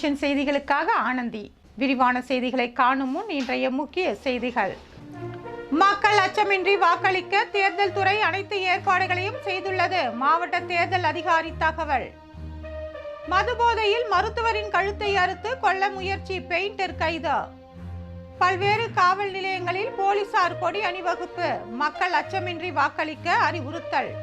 Nation செய்திகளுக்காக ஆனந்தி. விரிவான செய்திகளை காணும் முன் இன்றைய முக்கிய செய்திகள். மக்கள் அச்சமின்றி வாக்களிக்க தேர்தல் துறை அனைத்து ஏற்பாடுகளையும் செய்துள்ளது. மாவட்ட தேர்தல் அதிகாரி தகவல். மதுபோதையில் மருத்துவரின் கழுத்தை அறுத்து கொல்ல முயற்சி, பெயிண்டர் கைது. பல்வேறு காவல் நிலையங்களில் போலீசார் கொடி அணிவகுப்பு. மக்கள் அச்சமின்றி வாக்களிக்க அறிவுறுத்தல்.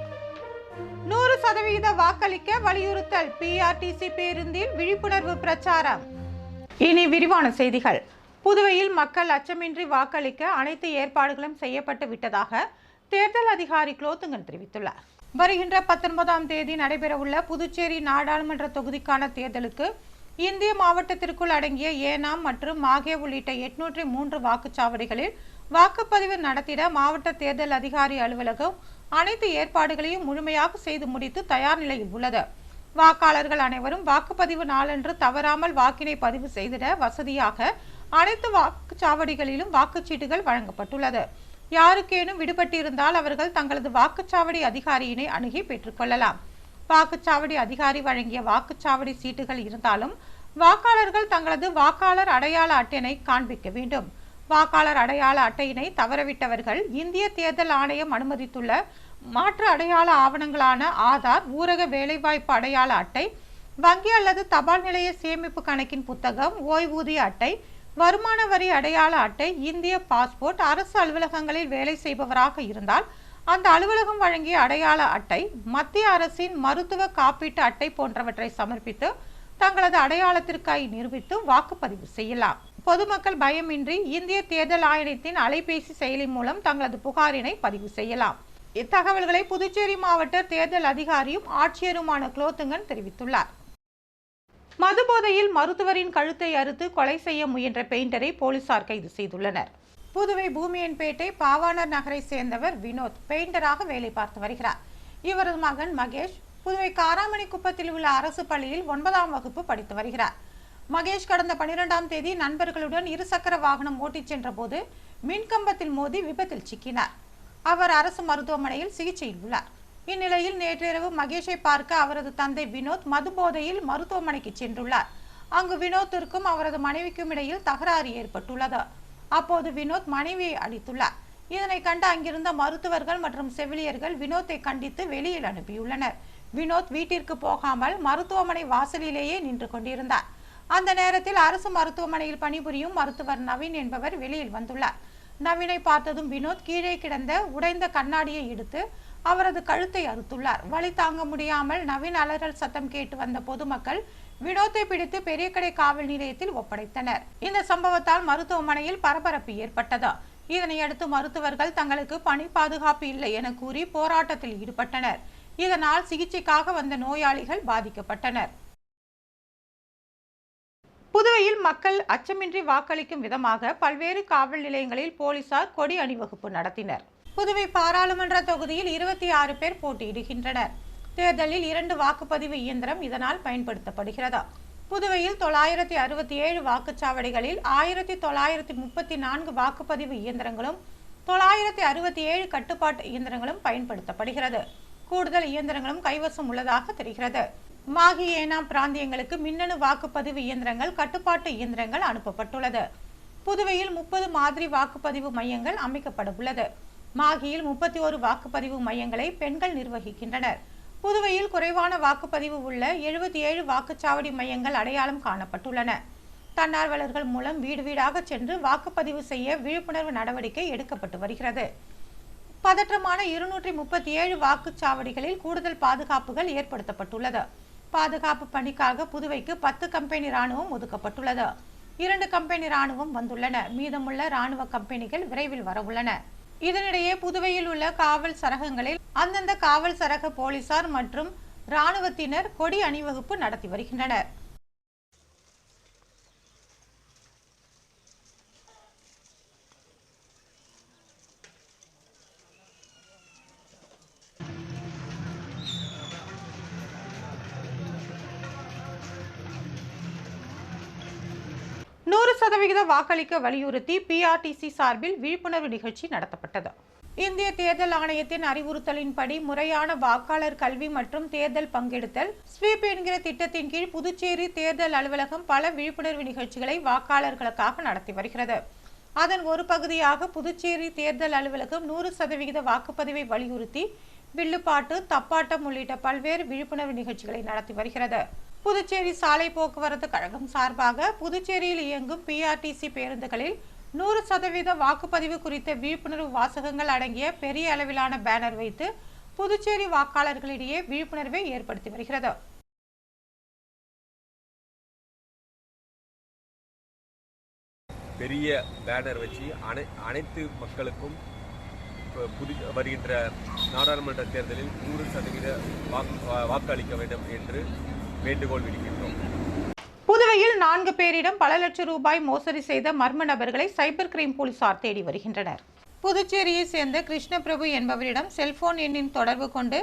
100% வாக்களிக்க வலியுறுத்தல். பிஆர்டிசி பேருந்தில் விழிப்புணர்வு பிரச்சாரம். இனி விரிவான செய்திகள். புதுவையில் மக்கள் அச்சமின்றி வாக்களிக்க அனைத்து ஏற்பாடுகளும் செய்யப்பட்டு விட்டதாக தேர்தல் அதிகாரி குலோத்துங்கன் தெரிவித்துள்ளார். வருகின்ற 19ஆம் தேதி நடைபெறவுள்ள புதுச்சேரி நாடாளுமன்ற தொகுதிக்கான தேர்தலுக்கு இந்திய மாவட்டத்திற்குள் அடங்கிய ஏனாம் மற்றும் மாகே உள்ளிட்ட 803 வாக்குச்சாவடிகளில் வாக்குப்பதிவு நடத்திட மாவட்ட தேர்தல் அதிகாரி அலுவலகம் அனைத்து ஏற்பாடுகளையும் முழுமையாக செய்து முடித்து தயார் நிலையில் உள்ளது. வாக்காளர்கள் அனைவரும் வாக்குப்பதிவு நாளன்று தவறாமல் வாக்கினை பதிவு செய்திட வசதியாக அனைத்து வாக்குச்சாவடிகளிலும் வாக்குச்சீட்டுகள் வழங்கப்பட்டுள்ளது. யாருக்கேனும் விடுபட்டிருந்தால் அவர்கள் தங்களது வாக்குச்சாவடி அதிகாரியினை அணுகி பெற்றுக்கொள்ளலாம். வாக்குச்சாவடி அதிகாரி வழங்கிய வாக்குச்சாவடி சீட்டுகள் இருந்தாலும் வாக்காளர்கள் தங்களது வாக்காளர் அடையாள அட்டையினை காண்பிக்க வேண்டும். வாக்காளர் அடையாள அட்டையினை தவறவிட்டவர்கள் இந்திய தேர்தல் ஆணையம் அனுமதித்துள்ள மாற்று அடையாள ஆவணங்களான ஆதார், ஊரக வேலைவாய்ப்பு அடையாள அட்டை, வங்கி அல்லது தபால் நிலைய சேமிப்பு கணக்கின் புத்தகம், ஓய்வூதிய அட்டை, வருமான வரி அடையாள அட்டை, இந்திய பாஸ்போர்ட், அரசு அலுவலகங்களில் வேலை செய்பவராக இருந்தால் அந்த அலுவலகம் வழங்கிய அடையாள அட்டை, மத்திய அரசின் மருத்துவ காப்பீட்டு அட்டை போன்றவற்றை சமர்ப்பித்து தங்களது அடையாளத்திற்காக நிரூபித்து வாக்குப்பதிவு செய்யலாம். பொதுமக்கள் பயமின்றி இந்திய தேர்தல் ஆணையத்தின் அலைபேசி செயலி மூலம் தங்களது புகாரினை பதிவு செய்யலாம். இத்தகவல்களை புதுச்சேரி மாவட்ட தேர்தல் அதிகாரியும் ஆட்சியருமான குலோத்துங்கன் தெரிவித்துள்ளார். மதுபோதையில் மருத்துவரின் கழுத்தை அறுத்து கொலை செய்ய முயன்ற பெயிண்டரை போலீசார் கைது செய்துள்ளனர். புதுவை பூமியன்பேட்டை பாவாணர் நகரை சேர்ந்தவர் வினோத் பெயிண்டராக வேலை பார்த்து வருகிறார். இவரது மகன் மகேஷ் புதுவை காராமணிக்குப்பத்தில் உள்ள அரசு பள்ளியில் 9ஆம் வகுப்பு படித்து வருகிறார். மகேஷ் கடந்த 12ஆம் தேதி நண்பர்களுடன் இருசக்கர வாகனம் ஓட்டிச் சென்ற போது மின்கம்பத்தில் மோதி விபத்தில் சிக்கினார். அவர் அரசு மருத்துவமனையில் சிகிச்சையில் உள்ளார். இந்நிலையில் நேற்றிரவு மகேஷை பார்க்க அவரது தந்தை வினோத் மதுபோதையில் மருத்துவமனைக்கு சென்றுள்ளார். அங்கு வினோத்திற்கும் அவரது மனைவிக்கும் இடையில் தகராறு ஏற்பட்டுள்ளது. அப்போது வினோத் மனைவியை அடித்துள்ளார். இதனை கண்டு அங்கிருந்த மருத்துவர்கள் மற்றும் செவிலியர்கள் வினோத்தை கண்டித்து வெளியில் அனுப்பியுள்ளனர். வினோத் வீட்டிற்கு போகாமல் மருத்துவமனை வாசலிலேயே நின்று கொண்டிருந்தார். அந்த நேரத்தில் அரசு மருத்துவமனையில் பணிபுரியும் மருத்துவர் நவீன் என்பவர் வெளியில் வந்துள்ளார். நவீனை பார்த்ததும் வினோத் கீழே கிடந்த உடைந்த கண்ணாடியை எடுத்து அவரது கழுத்தை அறுத்துள்ளார். வலி தாங்க முடியாமல் நவீன் அலறல் சத்தம் கேட்டு வந்த பொதுமக்கள் வினோத்தை பிடித்து பெரியகடை காவல் நிலையத்தில் ஒப்படைத்தனர். இந்த சம்பவத்தால் மருத்துவமனையில் பரபரப்பு ஏற்பட்டது. இதனையடுத்து மருத்துவர்கள் தங்களுக்கு பணி பாதுகாப்பு இல்லை என கூறி போராட்டத்தில் ஈடுபட்டனர். இதனால் சிகிச்சைக்காக வந்த நோயாளிகள் பாதிக்கப்பட்டனர். புதுவையில் மக்கள் அச்சமின்றி வாக்களிக்கும் விதமாக பல்வேறு காவல் நிலையங்களில் போலீசார் கொடி அணிவகுப்பு நடத்தினர். புதுவை பாராளுமன்ற தொகுதியில் 26 பேர் போட்டியிடுகின்றனர். தேர்தலில் 2 வாக்குப்பதிவு இயந்திரம் இதனால் பயன்படுத்தப்படுகிறது. புதுவையில் 967 வாக்குச்சாவடிகளில் 1934 வாக்குப்பதிவு இயந்திரங்களும் 967 கட்டுப்பாட்டு இயந்திரங்களும் பயன்படுத்தப்படுகிறது. கூடுதல் இயந்திரங்களும் கைவசம் உள்ளதாக தெரிகிறது. மாகி ஏனாம் பிராந்தியங்களுக்கு மின்னணு வாக்குப்பதிவு இயந்திரங்கள், கட்டுப்பாட்டு இயந்திரங்கள் அனுப்பப்பட்டுள்ளது. புதுவையில் 30 மாதிரி வாக்குப்பதிவு மையங்கள் அமைக்கப்பட உள்ளது. மாகியில் 31 வாக்குப்பதிவு மையங்களை பெண்கள் நிர்வகிக்கின்றனர். புதுவையில் குறைவான வாக்குப்பதிவு உள்ள 77 வாக்குச்சாவடி மையங்கள் அடையாளம் காணப்பட்டுள்ளன. தன்னார்வலர்கள் மூலம் வீடு வீடாக சென்று வாக்குப்பதிவு செய்ய விழிப்புணர்வு நடவடிக்கை எடுக்கப்பட்டு வருகிறது. பதற்றமான 237 வாக்குச்சாவடிகளில் கூடுதல் பாதுகாப்புகள் ஏற்படுத்தப்பட்டுள்ளது. பாதுகாப்பு பணிக்காக புதுவைக்கு 10 கம்பெனி ராணுவம் ஒதுக்கப்பட்டுள்ளது. 2 கம்பெனி ராணுவம் வந்துள்ளன. மீதமுள்ள ராணுவ கம்பெனிகள் விரைவில் வரவுள்ளன. இதனிடையே புதுவையில் உள்ள காவல் சரகங்களில் அந்தந்த காவல் சரக போலீசார் மற்றும் ராணுவத்தினர் கொடி அணிவகுப்பு நடத்தி வருகின்றனர். சதவிகித வாக்களிக்க வலியுறுத்தி பிஆர்டிசி சார்பில் விழிப்புணர்வு நிகழ்ச்சி நடத்தப்பட்டது. இந்திய தேர்தல் ஆணையத்தின் அறிவுறுத்தலின்படி முறையான வாக்காளர் கல்வி மற்றும் தேர்தல் பங்கெடுத்தல் ஸ்வீப் என்கிற திட்டத்தின் கீழ் புதுச்சேரி தேர்தல் அலுவலகம் பல விழிப்புணர்வு நிகழ்ச்சிகளை வாக்காளர்களுக்காக நடத்தி வருகிறது. அதன் ஒரு பகுதியாக புதுச்சேரி தேர்தல் அலுவலகம் 100% வாக்குப்பதிவை வலியுறுத்தி வில்லுப்பாட்டு, தப்பாட்டம் உள்ளிட்ட பல்வேறு விழிப்புணர்வு நிகழ்ச்சிகளை நடத்தி வருகிறது. புதுச்சேரி சாலை போக்குவரத்து கழகம் சார்பாக புதுச்சேரியில் இயங்கும் PRTC பேருந்துகளில் 100% வாக்குப்பதிவு குறித்த விழிப்புணர்வு வாசகங்கள் அடங்கிய பெரிய அளவிலான பேனர் வைத்து புதுச்சேரி வாக்காளர்களிடையே விழிப்புணர்வை ஏற்படுத்தி வருகிறது. பெரிய பேனர் வச்சு அனைத்து மக்களுக்கும் வருகின்ற நாடாளுமன்ற தேர்தலில் 100% வாக்கு அளிக்க வேண்டும் என்று வேண்டுகோள் விடுக்கின்றோம். புதுவையில் 4 பேரிடம் பல லட்சம் ரூபாய் மோசடி செய்த மர்ம நபர்களை சைபர் கிரைம் போலீசார் தேடி வருகின்றனர். புதுச்சேரியை சேர்ந்த கிருஷ்ணபிரபு என்பவரிடம் செல்போன் எண்ணின் தொடர்பு கொண்டு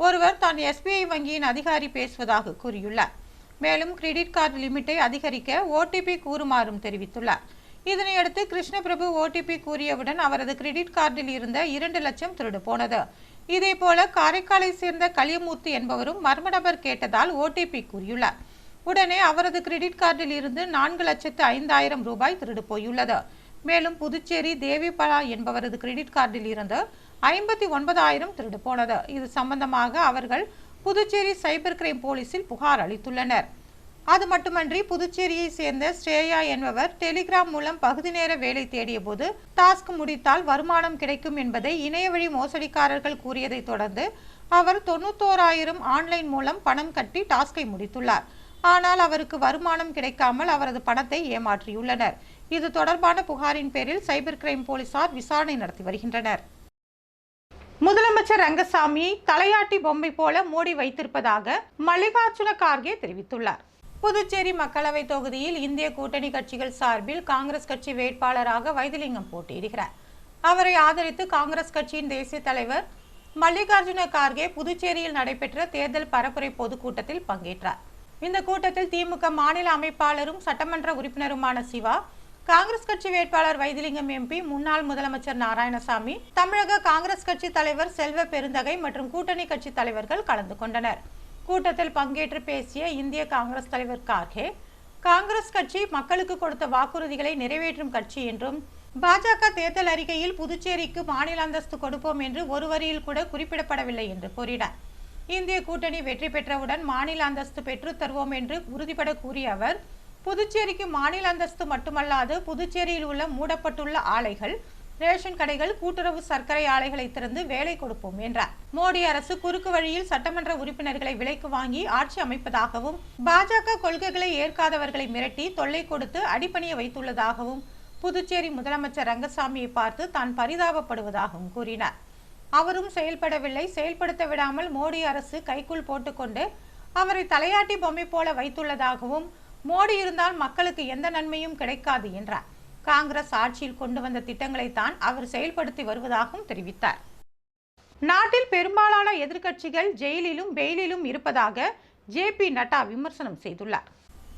ஒருவர் தான் SBI வங்கியின் அதிகாரி பேசுவதாக கூறியுள்ளார். மேலும் கிரெடிட் கார்டு லிமிட்டை அதிகரிக்க OTP கூறுமாறும் தெரிவித்துள்ளார். இதனையடுத்து கிருஷ்ணபிரபு OTP கூறியவுடன் அவரது கிரெடிட் கார்டில் இருந்த 2 லட்சம் திருடு போனது. இதேபோல காரைக்காலை சேர்ந்த கலியமூர்த்தி என்பவரும் மர்ம நபர் கேட்டதால் OTP கூறியுள்ளார். உடனே அவரது கிரெடிட் கார்டில் இருந்து 4,05,000 ரூபாய் திருடு போயுள்ளது. மேலும் புதுச்சேரி தேவிபலா என்பவரது கிரெடிட் கார்டில் இருந்து 59,000 திருடு போனது. இது சம்பந்தமாக அவர்கள் புதுச்சேரி சைபர் கிரைம் போலீசில் புகார் அளித்துள்ளனர். அது மட்டுமன்றி புதுச்சேரியை சேர்ந்த ஸ்ரேயா என்பவர் டெலிகிராம் மூலம் பகுதி நேர வேலை தேடிய போது டாஸ்க் முடித்தால் வருமானம் கிடைக்கும் என்பதை இணையவழி மோசடிக்காரர்கள் கூறியதை தொடர்ந்து அவர் 91,000 ஆன்லைன் மூலம் பணம் கட்டி டாஸ்கை முடித்துள்ளார். ஆனால் அவருக்கு வருமானம் கிடைக்காமல் அவரது பணத்தை ஏமாற்றியுள்ளனர். இது தொடர்பான புகாரின் பேரில் சைபர் கிரைம் போலீசார் விசாரணை நடத்தி வருகின்றனர். முதலமைச்சர் ரங்கசாமியை தலையாட்டி பொம்மை போல மோடி வைத்திருப்பதாக மல்லிகார்ஜுன கார்கே தெரிவித்துள்ளார். புதுச்சேரி மக்களவை தொகுதியில் இந்திய கூட்டணி கட்சிகள் சார்பில் காங்கிரஸ் கட்சி வேட்பாளராக வைத்திலிங்கம் போட்டியிடுகிறார். அவரை ஆதரித்து காங்கிரஸ் கட்சியின் தேசிய தலைவர் மல்லிகார்ஜுன கார்கே புதுச்சேரியில் நடைபெற்ற தேர்தல் பரப்புரை பொதுக்கூட்டத்தில் பங்கேற்றார். இந்த கூட்டத்தில் திமுக மாநில அமைப்பாளரும் சட்டமன்ற உறுப்பினருமான சிவா, காங்கிரஸ் கட்சி வேட்பாளர் வைத்திலிங்கம் MP, முன்னாள் முதலமைச்சர் நாராயணசாமி, தமிழக காங்கிரஸ் கட்சி தலைவர் செல்வ பெருந்தகை மற்றும் கூட்டணி கட்சி தலைவர்கள் கலந்து கொண்டனர். கூட்டத்தில் பங்கேற்று பேசிய இந்திய காங்கிரஸ் தலைவர் கார்கே, காங்கிரஸ் கட்சி மக்களுக்கு கொடுத்த வாக்குறுதிகளை நிறைவேற்றும் கட்சி என்றும் பாஜக தேர்தல் அறிக்கையில் புதுச்சேரிக்கு மாநில அந்தஸ்து கொடுப்போம் என்று ஒரு வரியில் கூட குறிப்பிடப்படவில்லை என்று கூறினார். இந்திய கூட்டணி வெற்றி பெற்றவுடன் மாநில அந்தஸ்து பெற்று தருவோம் என்று உறுதிபட கூறிய அவர், புதுச்சேரிக்கு மாநில அந்தஸ்து மட்டுமல்லாது புதுச்சேரியில் உள்ள மூடப்பட்டுள்ள ஆலைகள், ரேஷன் கடைகள், கூட்டுறவு சர்க்கரை ஆலைகளை திறந்து வேலை கொடுப்போம் என்றார். மோடி அரசு குறுக்கு வழியில் சட்டமன்ற உறுப்பினர்களை விலைக்கு வாங்கி ஆட்சி அமைப்பதாகவும், பாஜக கொள்கைகளை ஏற்காதவர்களை மிரட்டி தொல்லை கொடுத்து அடிபணிய வைத்துள்ளதாகவும் புதுச்சேரி முதலமைச்சர் ரங்கசாமியை பார்த்து தான் பரிதாபப்படுவதாகவும் கூறினார். அவரும் செயல்படவில்லை, செயல்படுத்த விடாமல் மோடி அரசு கைக்குள் போட்டுக்கொண்டு அவரை தலையாட்டி பொம்மை போல வைத்துள்ளதாகவும், மோடி இருந்தால் மக்களுக்கு எந்த நன்மையும் கிடைக்காது என்றார். காங்கிரஸ் ஆட்சியில் கொண்டு வந்த திட்டங்களை தான் அவர் செயல்படுத்தி வருவதாகவும் தெரிவித்தார். நாட்டில் பெரும்பாலான எதிர்க்கட்சிகள் ஜெயிலிலும் பெயிலிலும் இருப்பதாக JP நட்டா விமர்சனம் செய்துள்ளார்.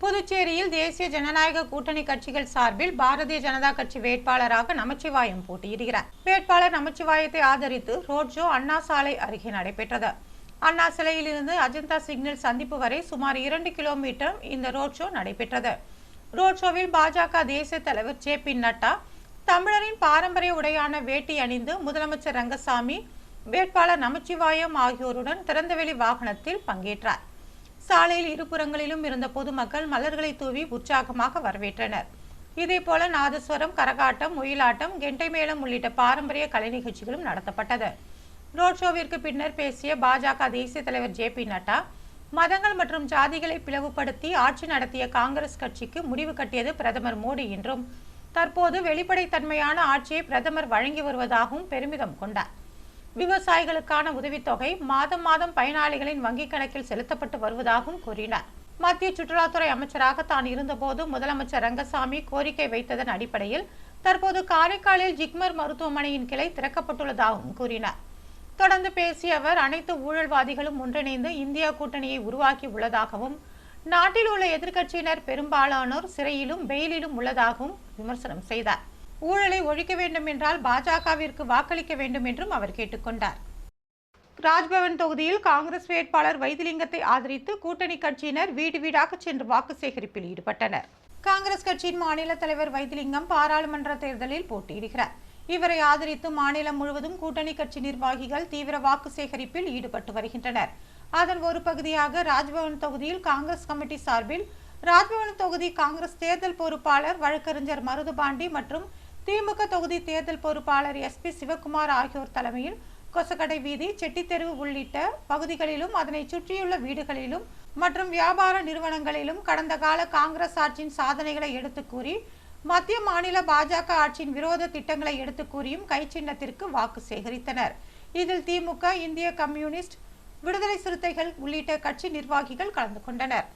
புதுச்சேரியில் தேசிய ஜனநாயக கூட்டணி கட்சிகள் சார்பில் பாரதிய ஜனதா கட்சி வேட்பாளராக நமச்சிவாயம் போட்டியிடுகிறார். வேட்பாளர் நமச்சிவாயத்தை ஆதரித்து ரோட் ஷோ அண்ணா சாலை அருகே நடைபெற்றது. அண்ணா சிலையில் இருந்து அஜந்தா சிக்னல் சந்திப்பு வரை சுமார் 2 கிலோமீட்டர் இந்த ரோட் ஷோ நடைபெற்றது. ரோட் ஷோவில் பாஜக தேசிய தலைவர் JP நட்டா தமிழரின் பாரம்பரிய உடையான வேட்டி அணிந்து முதலமைச்சர் ரங்கசாமி, வேட்பாளர் நமச்சிவாயம் ஆகியோருடன் திறந்தவெளி வாகனத்தில் பங்கேற்றார். சாலையில் இருபுறங்களிலும் இருந்த பொதுமக்கள் மலர்களை தூவி உற்சாகமாக வரவேற்றனர். இதேபோல நாதஸ்வரம், கரகாட்டம், ஒயிலாட்டம், கெண்டை மேளம் உள்ளிட்ட பாரம்பரிய கலை நிகழ்ச்சிகளும் நடத்தப்பட்டது. ரோட் ஷோவிற்கு பின்னர் பேசிய பாஜக தேசிய தலைவர் JP நட்டா, மதங்கள் மற்றும் ஜாதிகளை பிளவுபடுத்தி ஆட்சி நடத்திய காங்கிரஸ் கட்சிக்கு முடிவு கட்டியது பிரதமர் மோடி என்றும், தற்போது வெளிப்படைத்தன்மையான ஆட்சியை பிரதமர் வழங்கி வருவதாகவும் பெருமிதம் கொண்டார். விவசாயிகளுக்கான உதவித்தொகை மாதம் மாதம் பயனாளிகளின் வங்கிக் கணக்கில் செலுத்தப்பட்டு வருவதாகவும் கூறினார். மத்திய சுற்றுலாத்துறை அமைச்சராக தான் இருந்தபோது முதலமைச்சர் ரங்கசாமி கோரிக்கை வைத்ததன் அடிப்படையில் தற்போது காரைக்காலில் ஜிப்மர் மருத்துவமனையின் கிளை திறக்கப்பட்டுள்ளதாகவும் கூறினார். தொடர்ந்து பேசிய அவர், அனைத்து ஊழல்வாதிகளும் ஒன்றிணைந்து இந்தியா கூட்டணியை உருவாக்கி உள்ளதாகவும், நாட்டில் உள்ள எதிர்க்கட்சியினர் பெரும்பாலானோர் சிறையிலும் பெயிலிலும் உள்ளதாகவும் விமர்சனம் செய்தார். ஊழலை ஒழிக்க வேண்டும் என்றால் பாஜகவிற்கு வாக்களிக்க வேண்டும் என்றும் அவர் கேட்டுக்கொண்டார். ராஜ்பவன் தொகுதியில் காங்கிரஸ் வேட்பாளர் வைத்திலிங்கத்தை ஆதரித்து கூட்டணி கட்சியினர் வீடு வீடாக சென்று வாக்கு சேகரிப்பில் ஈடுபட்டனர். காங்கிரஸ் கட்சியின் மாநில தலைவர் வைத்திலிங்கம் பாராளுமன்ற தேர்தலில் போட்டியிடுகிறார். இவரை ஆதரித்து மாநிலம் முழுவதும் கூட்டணி கட்சி நிர்வாகிகள் தீவிர வாக்கு சேகரிப்பில் ஈடுபட்டு வருகின்றனர். அதன் ஒரு பகுதியாக ராஜ்பவன் தொகுதியில் காங்கிரஸ் கமிட்டி சார்பில் ராஜ்பவன் தொகுதி காங்கிரஸ் தேர்தல் பொறுப்பாளர் வழக்கறிஞர் மருதுபாண்டி மற்றும் திமுக தொகுதி தேர்தல் பொறுப்பாளர் SP சிவகுமார் ஆகியோர் தலைமையில் கொசக்கடை வீதி, செட்டித்தெருவு உள்ளிட்ட பகுதிகளிலும் அதனை சுற்றியுள்ள வீடுகளிலும் மற்றும் வியாபார நிறுவனங்களிலும் கடந்த கால காங்கிரஸ் ஆட்சியின் சாதனைகளை எடுத்து கூறி மத்திய மாநில பாஜக ஆட்சியின் விரோத திட்டங்களை எடுத்து கூறியும் கை சின்னத்திற்கு வாக்கு சேகரித்தனர். இதில் திமுக, இந்திய கம்யூனிஸ்ட், விடுதலை சிறுத்தைகள் உள்ளிட்ட கட்சி நிர்வாகிகள் கலந்து கொண்டனர்.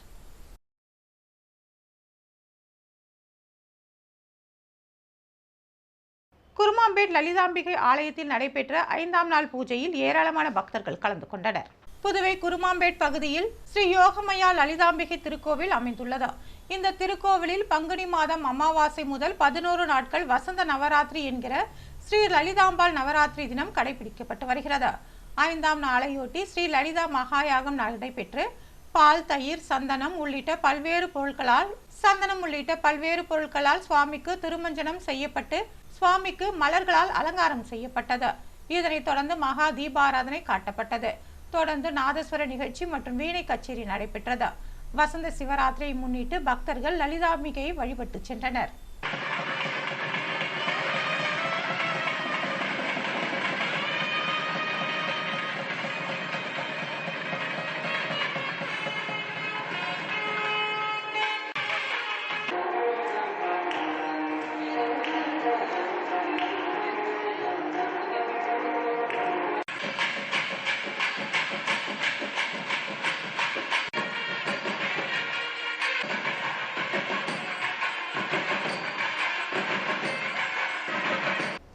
குருமாம்பேட் லலிதாம்பிகை ஆலயத்தில் நடைபெற்ற 5ஆம் நாள் பூஜையில் ஏராளமான பக்தர்கள் கலந்து கொண்டனர். புதுவை குருமாம்பேட் பகுதியில் ஸ்ரீ யோகமயா லலிதாம்பிகை திருக்கோவில் அமைந்துள்ளது. இந்த திருக்கோவிலில் பங்குனி மாதம் அமாவாசை முதல் 11 நாட்கள் வசந்த நவராத்திரி என்கிற ஸ்ரீ லலிதாம்பாள் நவராத்திரி தினம் கடைபிடிக்கப்பட்டு வருகிறது. 5ஆம் நாளையொட்டி ஸ்ரீ லலிதா மகாயாகம் நடைபெற்று பால், தயிர், சந்தனம் உள்ளிட்ட பல்வேறு பொருட்களால் சுவாமிக்கு திருமஞ்சனம் செய்யப்பட்டு சுவாமிக்கு மலர்களால் அலங்காரம் செய்யப்பட்டது. இதனைத் தொடர்ந்து மகா தீபாராதனை காட்டப்பட்டது. தொடர்ந்து நாதஸ்வர நிகழ்ச்சி மற்றும் வீணை கச்சேரி நடைபெற்றது. வசந்த சிவராத்திரியை முன்னிட்டு பக்தர்கள் லலிதாம்பிகையை வழிபட்டு சென்றனர்.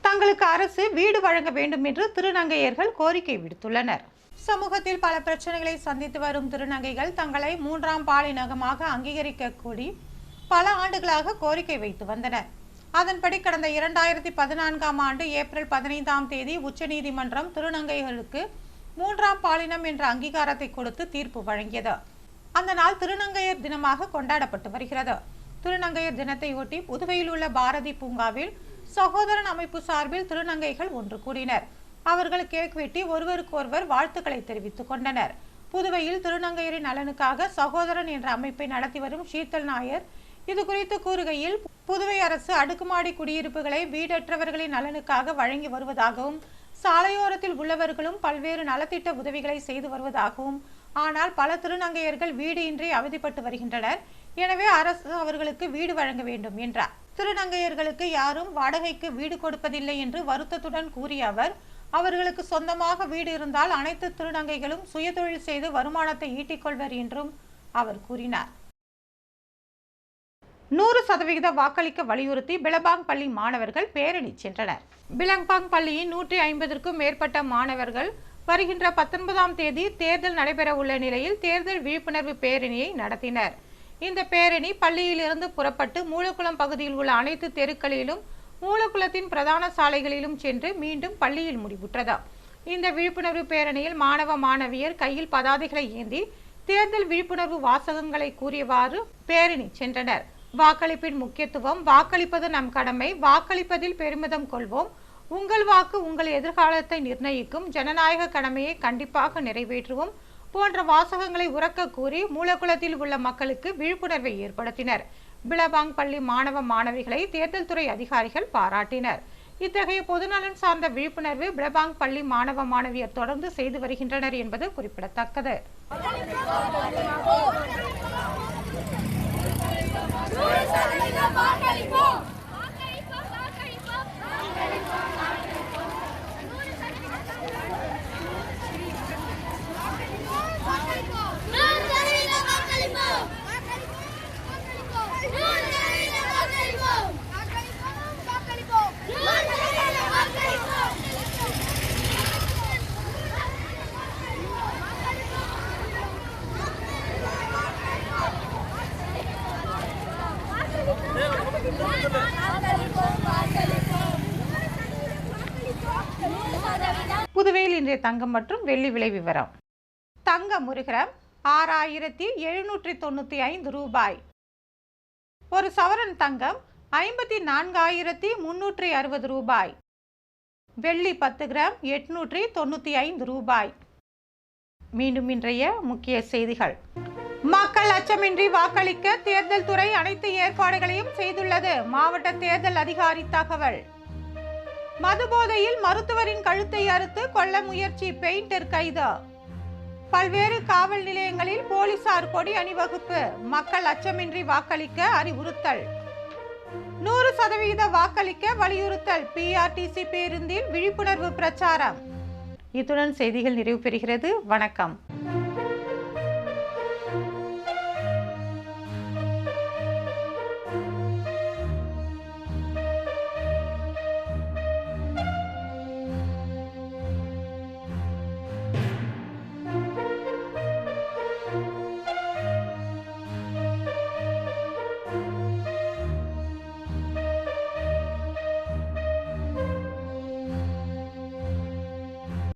தங்களுக்கு அரசு வீடு வழங்க வேண்டும் என்று திருநங்கையர்கள் கோரிக்கை விடுத்துள்ளனர். சமூகத்தில் பல பிரச்சனைகளை சந்தித்து வரும் திருநங்கைகள் தங்களை 3ஆம் பாலினமாக அங்கீகரிக்க கூடி பல ஆண்டுகளாக கோரிக்கை வைத்து வந்தனர். அதன்படி கடந்த 2014ஆம் ஆண்டு ஏப்ரல் 15ஆம் தேதி உச்சநீதிமன்றம் திருநங்கைகளுக்கு 3ஆம் பாலினம் என்ற அங்கீகாரத்தை கொடுத்து தீர்ப்பு வழங்கியது. அந்த நாள் திருநங்கையர் தினமாக கொண்டாடப்பட்டு வருகிறது. திருநங்கையர் தினத்தையொட்டி புதுவையில் உள்ள பாரதி பூங்காவில் சகோதரன் அமைப்பு சார்பில் திருநங்கைகள் ஒன்று கூடினர். அவர்கள் கேக் வெட்டி ஒருவருக்கொருவர் வாழ்த்துக்களை தெரிவித்துக் கொண்டனர். புதுவையில் திருநங்கையரின் நலனுக்காக சகோதரன் என்ற அமைப்பை நடத்தி வரும் ஷீத்தல் நாயர் இது குறித்து கூறுகையில், புதுவை அரசு அடுக்குமாடி குடியிருப்புகளை வீடற்றவர்களின் நலனுக்காக வழங்கி வருவதாகவும் சாலையோரத்தில் உள்ளவர்களும் பல்வேறு நலத்திட்ட உதவிகளை செய்து வருவதாகவும், ஆனால் பல திருநங்கையர்கள் வீடு இன்றி அவதிப்பட்டு வருகின்றனர். எனவே அரசு அவர்களுக்கு வீடு வழங்க வேண்டும் என்றார். திருநங்கையர்களுக்கு யாரும் வாடகைக்கு வீடு கொடுப்பதில்லை என்று வருத்தத்துடன் கூறிய அவர், அவர்களுக்கு சொந்தமாக வீடு இருந்தால் அனைத்து திருநங்கைகளும் சுயதொழில் செய்து வருமானத்தை ஈட்டிக் கொள்வர் என்றும் அவர் கூறினார். 100% வாக்களிக்க வலியுறுத்தி பிலபாங் பள்ளி மாணவர்கள் பேரணி சென்றனர். பிலபாங் பள்ளியின் 150க்கும் மேற்பட்ட மாணவர்கள் வருகின்ற 19ஆம் தேதி தேர்தல் நடைபெற உள்ள நிலையில் தேர்தல் விழிப்புணர்வு பேரணியை நடத்தினர். இந்த பேரணி பள்ளியிலிருந்து புறப்பட்டு மூலக்குளம் பகுதியில் உள்ள அனைத்து தெருக்களிலும் மூலக்குளத்தின் பிரதான சாலைகளிலும் சென்று மீண்டும் பள்ளியில் முடிவுற்றது. இந்த விழிப்புணர்வு பேரணியில் மாணவ மாணவியர் கையில் பதாதைகளை ஏந்தி தேர்தல் விழிப்புணர்வு வாசகங்களை கூறியவாறு பேரணி சென்றனர். வாக்களிப்பின் முக்கியத்துவம், வாக்களிப்பது நம் கடமை, வாக்களிப்பதில் பெருமிதம் கொள்வோம், உங்கள் வாக்கு உங்கள் எதிர்காலத்தை நிர்ணயிக்கும், ஜனநாயக கடமையை கண்டிப்பாக நிறைவேற்றுவோம் போன்ற வாசகங்களை உரக்க கூறி மூலக்குளத்தில் உள்ள மக்களுக்கு விழிப்புணர்வை ஏற்படுத்தினர். பிலபாங் பள்ளி மாணவ மாணவிகளை தேர்தல் துறை அதிகாரிகள் பாராட்டினர். இத்தகைய பொதுநலன் சார்ந்த விழிப்புணர்வு பிலபாங் பள்ளி மாணவ மாணவியர் தொடர்ந்து செய்து வருகின்றனர் என்பது குறிப்பிடத்தக்கது. Yeah. புதுவையில் இன்றைய தங்கம் மற்றும் வெள்ளி விலை விவரம். தங்கம் ஒரு கிராம் 6795 ரூபாய். ஒரு சவரன் தங்கம் 54,360 ரூபாய். வெள்ளி 10 கிராம் 895 ரூபாய். மீண்டும் இன்றைய முக்கிய செய்திகள். மக்கள் அச்சமின்றி வாக்களிக்க தேர்தல் துறை அனைத்து ஏற்பாடுகளையும் செய்துள்ளது. மாவட்ட தேர்தல் அதிகாரி தகவல். மதுபோதையில் மருத்துவரின் கழுத்தை அறுத்து கொல்ல முயற்சி, பெயிண்டர் கைது. பல்வேறு காவல் நிலையங்களில் போலீசார் கொடி அணிவகுப்பு. மக்கள் அச்சமின்றி வாக்களிக்க அறிவுறுத்தல். 100% வாக்களிக்க வலியுறுத்தல். பிஆர்டிசி பேருந்தில் விழிப்புணர்வு பிரச்சாரம். இத்துடன் செய்திகள் நிறைவு பெறுகிறது. வணக்கம்.